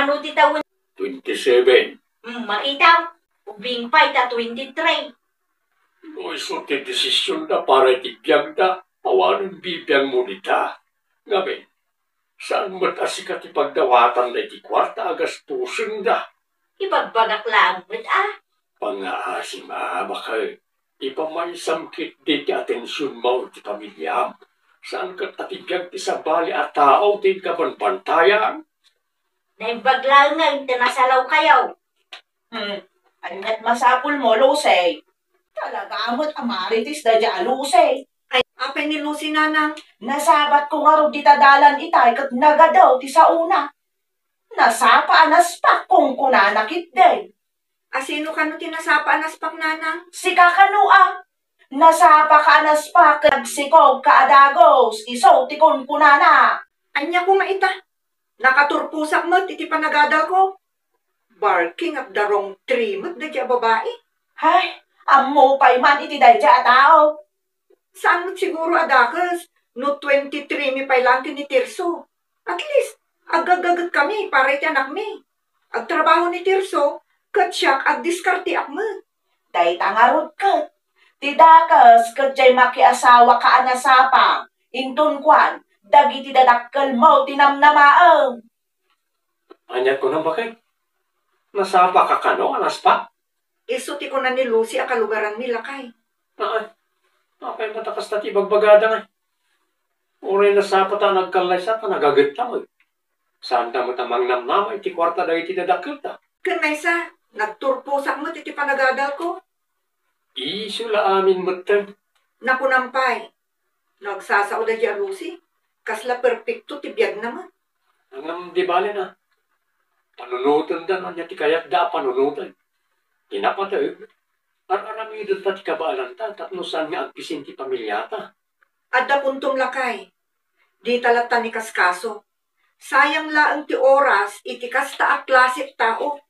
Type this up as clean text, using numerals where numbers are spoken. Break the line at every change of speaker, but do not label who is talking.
Ano ti taon?
27.
Makita, ubing pa ita 23.
O iso ti desisyon na para itibiyag na, awanan bibiyang mo nita. Ngamin, saan matasikat ipagdawatan na iti kwarta agastusin na?
Ibagbagak lang,
Pangaasim bakay, ipamaisamkit di ti atensyon mo ti pamilyam. Saan kat atibiyag ti sabali at tao ti kabanbantayan?
Naibaglang nga, internasalaw kayaw.
Angat masapul mo, Lucy. Talaga amot amaritis da dya, Lucy.
Ay, apay ni Lucy, nanang.
Nasabat ko nga ro di tadalan itay kat nagadaw ti sa una. Nasapa anaspak kung kunanakit day.
Asino ka no tinasapa anaspak, nanang?
Si kakanua. Nasapa ka anaspak nagsikog ka adagos. Iso ti kun kunana.
Anya ko maita. Nakaturpusak mo, iti panagadal ko. Barking at the wrong tree mo, dadya babae.
Hay, amo pa'y man iti day dya tao.
Saan mo siguro adakas? No 23 mi pa'y lang ni Tirso. At least, agagagat kami para iti anak mi. Agtrabaho ni Tirso, katsyak ag diskarte akmo.
Day tangarot kat. Tidakas kat jay makiasawa ka anasapa. Intun kwan, dagiti dadakkel mo tinamnamaang.
Anyat ko na bakay? Nasapa ka kano, anaspa?
Isuti ko na ni Lucy ang kalugaran nila kay.
Apay matakas na ti bagbagada nga. Uray nasapa ta nagkalay sa ta, nagagat ta mo. Saan ta mo tamang namnama, iti kwarta da iti dadakil ta?
Kanaysa, nagturpusak mo iti panagadal ko.
Isula amin mo tan.
Nakunampay. Nagsasao da dya Lucy. Kasla perfecto ti biyag naman.
Ang di bali na. Panunutan da na niya ti kayak da panunutan. Kinapatay. Aramidot ta ti kabaalan ta. Tatlo saan nga agpisin ti pamilyata.
Adda puntong lakay. Di talatan ni kaskaso. Sayang laang ti oras iti kasta a klasik tao.